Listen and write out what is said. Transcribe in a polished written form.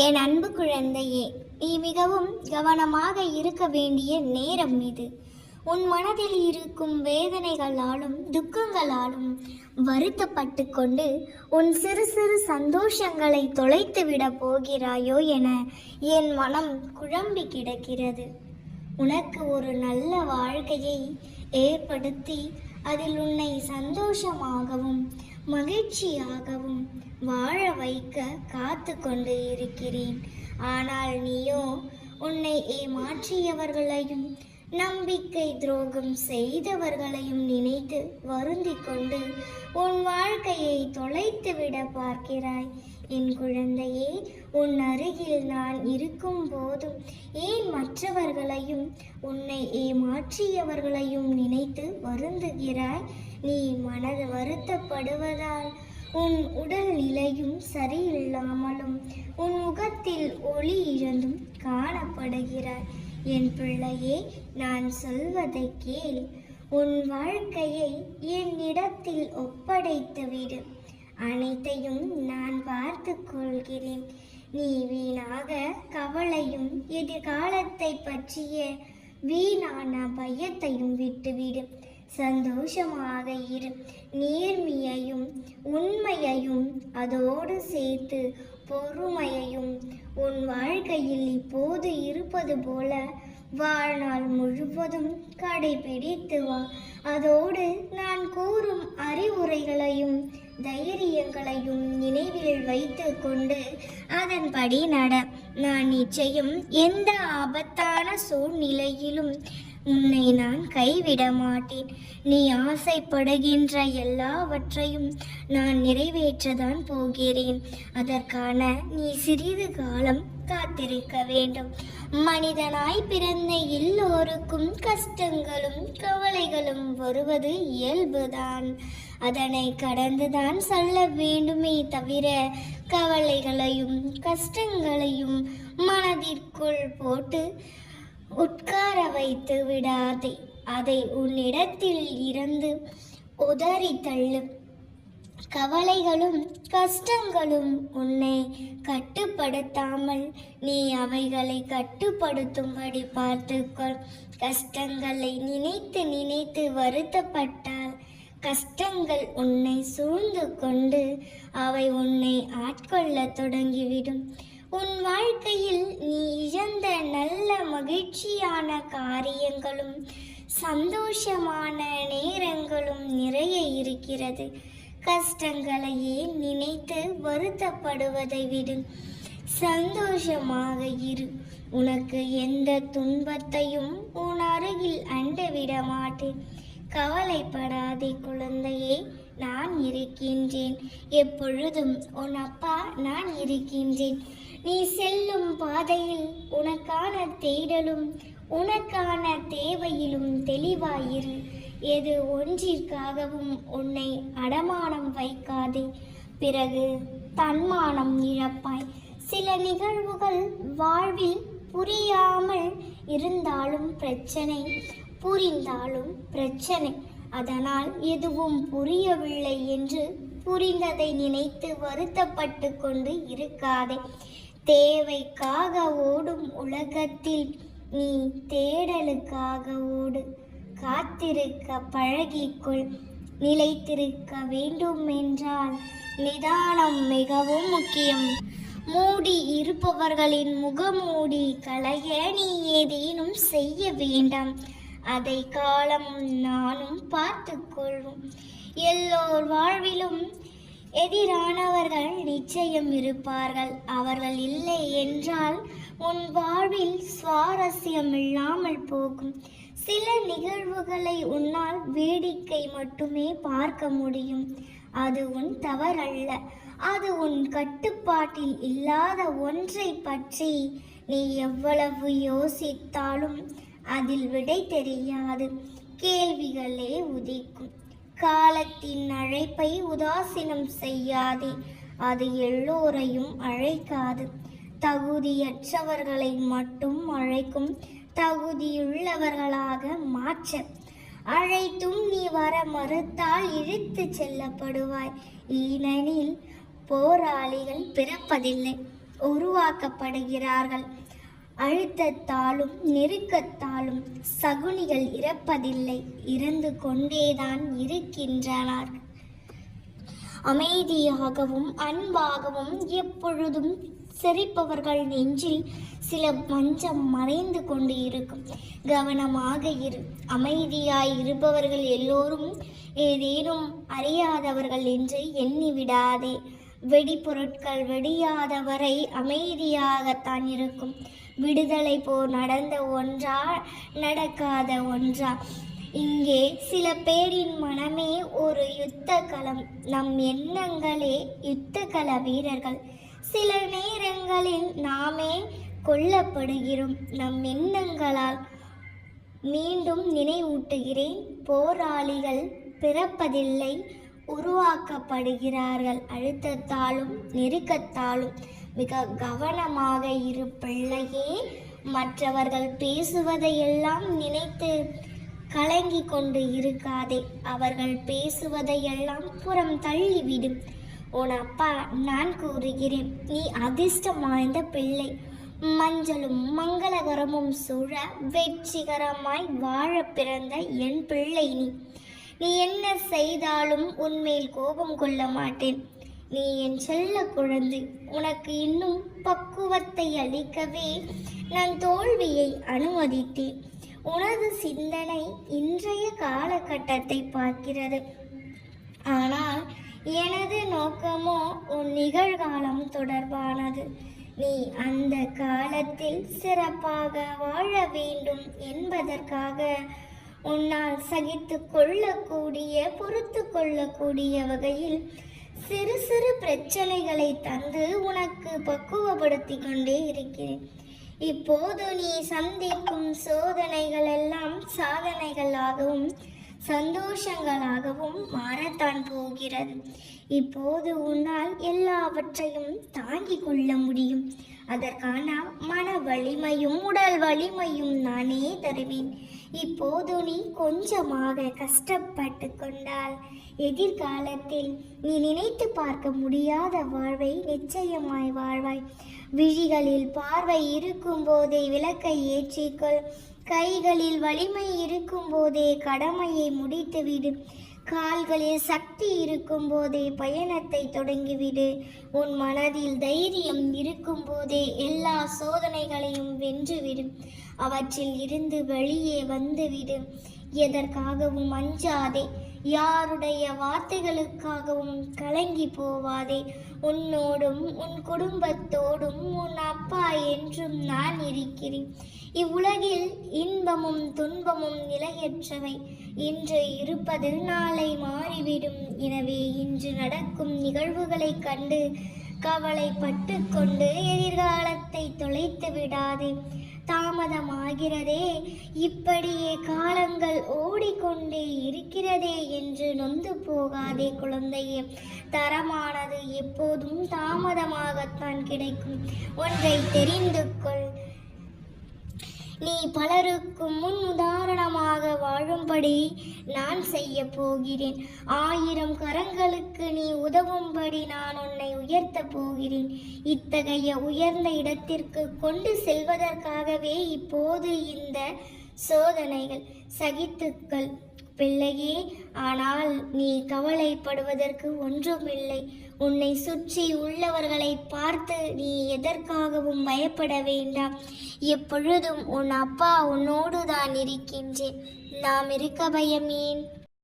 என் அன்பு குழந்தையே, நீ மிகவும் கவனமாக இருக்க வேண்டிய நேரம் இது. உன் மனதில் இருக்கும் வேதனைகளாலும் துக்கங்களாலும் வருத்தப்பட்டு கொண்டு உன் சிறு சிறு சந்தோஷங்களை தொலைத்துவிட போகிறாயோ என என் மனம் குழம்பி கிடக்கிறது. உனக்கு ஒரு நல்ல வாழ்க்கையை ஏற்படுத்தி அதில் உன்னை சந்தோஷமாகவும் மகிழ்ச்சியாகவும் வாழ வைக்க காத்து கொண்டு இருக்கிறேன். ஆனால் நீயோ உன்னை ஏமாற்றியவர்களையும் நம்பிக்கை துரோகம் செய்தவர்களையும் நினைத்து வருந்தி கொண்டு உன் வாழ்க்கையை தொலைத்துவிட பார்க்கிறாய். என் குழந்தையே, உன் அருகில் நான் இருக்கும் போதும் ஏன் மற்றவர்களையும் உன்னை ஏமாற்றியவர்களையும் நினைத்து வருந்துகிறாய்? நீ மனது வருத்தப்படுவதால் உன் உடல் நிலையும் சரியில்லாமலும் உன் முகத்தில் ஒளி இழந்தும் காணப்படுகிறாய். என் பிள்ளையே, நான் சொல்வதை கேள். உன் வாழ்க்கையை என்னிடத்தில் ஒப்படைத்துவிடு. அனைத்தையும் நான் பார்த்து கொள்கிறேன். நீ வீணாக கவலையும் எதிர்காலத்தை பற்றிய வீணான பயத்தையும் விட்டுவிடு. சந்தோஷமாக இரு. நேர்மையையும் உண்மையையும் அதோடு சேர்த்து பொறுமையையும் உன் வாழ்க்கையில் இப்போது இருப்பது போல வாழ்நாள் முழுவதும் கடைபிடித்து வா. அதோடு நான் கூறும் அறிவுரைகளையும் தைரியங்களையும் நினைவில் வைத்து கொண்டு அதன்படி நட. நான் நிச்சயம் எந்த ஆபத்தான சூழ்நிலையிலும் உன்னை நான் கைவிட மாட்டேன். நீ ஆசைப்படுகின்ற எல்லாவற்றையும் நான் நிறைவேற்றதான் போகிறேன். அதற்கான நீ சிறிது காலம் காத்திருக்க வேண்டும். மனிதனாய் பிறந்த எல்லோருக்கும் கஷ்டங்களும் கவலைகளும் வருவது இயல்புதான். அதனை கடந்துதான் செல்ல வேண்டுமே தவிர கவலைகளையும் கஷ்டங்களையும் மனதிற்குள் போட்டு உட்கார வைத்து விடாதே. அதை உன்னிடத்தில் இருந்து உதறி தள்ளு. கவலைகளும் கஷ்டங்களும் உன்னை கட்டுப்படுத்தாமல் நீ அவைகளை கட்டுப்படுத்தும்படி பார்த்துக்கொள். கஷ்டங்களை நினைத்து நினைத்து வருத்தப்பட்டால் கஷ்டங்கள் உன்னை சூழ்ந்து கொண்டு அவை உன்னை ஆட்கொள்ள தொடங்கிவிடும். உன் வாழ்க்கையில் நீ இழந்த நல்ல மகிழ்ச்சியான காரியங்களும் சந்தோஷமான நேரங்களும் நிறைய இருக்கிறது. கஷ்டங்களையே நினைத்து வருத்தப்படுவதை விடு. சந்தோஷமாக இரு. உனக்கு எந்த துன்பத்தையும் உன் அருகில் அண்டவிட மாட்டேன். கவலைப்படாதே குழந்தையே, நான் இருக்கின்றேன். எப்பொழுதும் உன் அப்பா நான் இருக்கின்றேன். நீ செல்லும் பாதையில் உனக்கான தேடலும் உனக்கான தேவையிலும் தெளிவாயிரு. எது ஒன்றிற்காகவும் உன்னை அடமானம் வைக்காதே. பிறகு தன்மானம் இழப்பாய். சில நிகழ்வுகள் வாழ்வில் புரியாமல் இருந்தாலும் பிரச்சனை, புரிந்தாலும் பிரச்சனை. அதனால் எதுவும் புரியவில்லை என்று புரிந்ததை நினைத்து வருத்தப்பட்டு கொண்டு இருக்காதே. தேவைக்காக ஓடும் உலகத்தில் நீ தேடலுக்காக ஓடு. காத்திருக்க பழகிக்கொள். நிலைத்திருக்க வேண்டும் என்றால் நிதானம் மிகவும் முக்கியம். மூடி இருப்பவர்களின் முகமூடி களைய நீ ஏதேனும் செய்ய வேண்டாம். அதை காலம் நானும் பார்த்து கொள்வோம். எல்லோர் வாழ்விலும் எதிரானவர்கள் நிச்சயம் இருப்பார்கள். அவர்கள் இல்லை என்றால் உன் வாழ்வில் சுவாரஸ்யம் இல்லாமல் போகும். சில நிகழ்வுகளை உன்னால் வேடிக்கை மட்டுமே பார்க்க முடியும். அது உன் தவறல்ல. அது உன் கட்டுப்பாட்டில் இல்லாத ஒன்றை பற்றி நீ எவ்வளவு யோசித்தாலும் அதில் விடை தெரியாது. கேள்விகளே உதிக்கும். காலத்தின் அழைப்பை உதாசீனம் செய்யாதே. அது எல்லோரையும் அழைக்காது. தகுதியற்றவர்களை மட்டும் அழைக்கும். தகுதியுள்ளவர்களாக மாற்ற அழைத்தும் நீ வர மறுத்தால் இழுத்து செல்லப்படுவாய். ஏனெனில் போராளிகள் பிறப்பதில்லை, உருவாக்கப்படுகிறார்கள். அழுத்தத்தாலும் நெருக்கத்தாலும் சகுனிகள் இறப்பதில்லை, இறந்து கொண்டேதான் இருக்கின்றனர். அமைதியாகவும் அன்பாகவும் எப்பொழுதும் சிரிப்பவர்கள் நெஞ்சில் சில பஞ்சம் மறைந்து கொண்டு இருக்கும். கவனமாக இரு. அமைதியாய் இருப்பவர்கள் எல்லோரும் ஏதேனும் அறியாதவர்கள் என்று எண்ணிவிடாதே. வெடிப்பொருட்கள் வெடியாதவரை அமைதியாகத்தான் இருக்கும். விடுதலை போர் நடந்த ஒன்றா, நடக்காத ஒன்றா? இங்கே சில பேரின் மனமே ஒரு யுத்த களம். நம் எண்ணங்களே யுத்த கள வீரர்கள். சில நேரங்களில் நாமே கொல்லப்படுகிறோம் நம் எண்ணங்களால். மீண்டும் நினைவூட்டுகிறேன், போராளிகள் பிறப்பதில்லை, உருவாக்கப்படுகிறார்கள். அழுத்தத்தாலும் நெருக்கத்தாலும். மிக கவனமாக இரு பிள்ளையே. மற்றவர்கள் பேசுவதையெல்லாம் நினைத்து கலங்கி கொண்டு இருக்காதே. அவர்கள் பேசுவதையெல்லாம் புறம் தள்ளிவிடும். உன் அப்பா நான் கூறுகிறேன், நீ அதிர்ஷ்டம் வாய்ந்த பிள்ளை. மஞ்சளும் மங்களகரமும் சூழ வெற்றிகரமாய் வாழ பிறந்த என் பிள்ளை நீ. நீ என்ன செய்தாலும் உன்மேல் கோபம் கொள்ள மாட்டேன். நீ என் செல்ல குழந்தை. உனக்கு இன்னும் பக்குவத்தை அளிக்கவே நான் தோல்வியை அனுமதித்தேன். உனது சிந்தனை இன்றைய காலகட்டத்தை பார்க்கிறது. ஆனால் எனது நோக்கமோ உன் நிகழ்காலம் தொடர்பானது. நீ அந்த காலத்தில் சிறப்பாக வாழ வேண்டும் என்பதற்காக உன்னால் சகித்து கொள்ளக்கூடிய, பொறுத்து கொள்ளக்கூடிய வகையில் சிறு சிறு பிரச்சனைகளை தந்து உனக்கு பக்குவப்படுத்தி கொண்டே இருக்கிறேன். இப்போது நீ சந்திக்கும் சோதனைகள் எல்லாம் சாதனைகளாகவும் சந்தோஷங்களாகவும் மாறத்தான் போகிறது. இப்போது உன்னால் எல்லாவற்றையும் தாங்கிக் கொள்ள முடியும். அதற்கான மன வலிமையும் உடல் வலிமையும் நானே தருவேன். இப்போது நீ கொஞ்சமாக கஷ்டப்பட்டு கொண்டால் எதிர்காலத்தில் நீ நினைத்து பார்க்க முடியாத வாழ்வை நிச்சயமாய் வாழ்வாய். விழிகளில் பார்வை இருக்கும் போதே விளக்கை ஏற்றிக்கொள். கைகளில் வலிமை இருக்கும் போதே கடமையை முடித்துவிடு. கால்களில் சக்தி இருக்கும் போதே பயணத்தை தொடங்கிவிடு. உன் மனதில் தைரியம் இருக்கும் போதே எல்லா சோதனைகளையும் வென்றுவிடு. அவற்றில் இருந்து வெளியே வந்துவிடு. எதற்காகவும் அஞ்சாதே. யாருடைய வார்த்தைகளுக்காகவும் கலங்கி போவாதே. உன்னோடும் உன் குடும்பத்தோடும் உன் அப்பா என்றும் நான் இருக்கிறேன். இவ்வுலகில் இன்பமும் துன்பமும் நிலையற்றவை. இன்று இருப்பது நாளை மாறிவிடும். எனவே இன்று நடக்கும் நிகழ்வுகளை கண்டு கவலைப்பட்டு கொண்டு எதிர்காலத்தை தொலைத்து விடாதே. தாமதமாகிறதே, இப்படியே காலங்கள் ஓடிக்கொண்டே இருக்கிறதே என்று நொந்து போகாதே குழந்தையே. தரமானது எப்போதும் தாமதமாகத்தான் கிடைக்கும். ஒன்றை தெரிந்து கொள், நீ பலருக்கு முன் உதாரணமாக வாழும்படி நான் செய்ய போகிறேன். 1000 கரங்களுக்கு நீ உதவும்படி நான் உன்னை உயர்த்த போகிறேன். இத்தகைய உயர்ந்த இடத்திற்கு கொண்டு செல்வதற்காகவே இப்போது இந்த சோதனைகள். சகித்துக்கள் பிள்ளையே. ஆனால் நீ கவலைப்படுவதற்கு ஒன்றுமில்லை. உன்னை சுற்றி உள்ளவர்களை பார்த்து நீ எதற்காகவும் பயப்பட வேண்டாம். எப்பொழுதும் உன் அப்பா உன்னோடு தான் இருக்கின்றேன். நாம் இருக்க பயமேன்?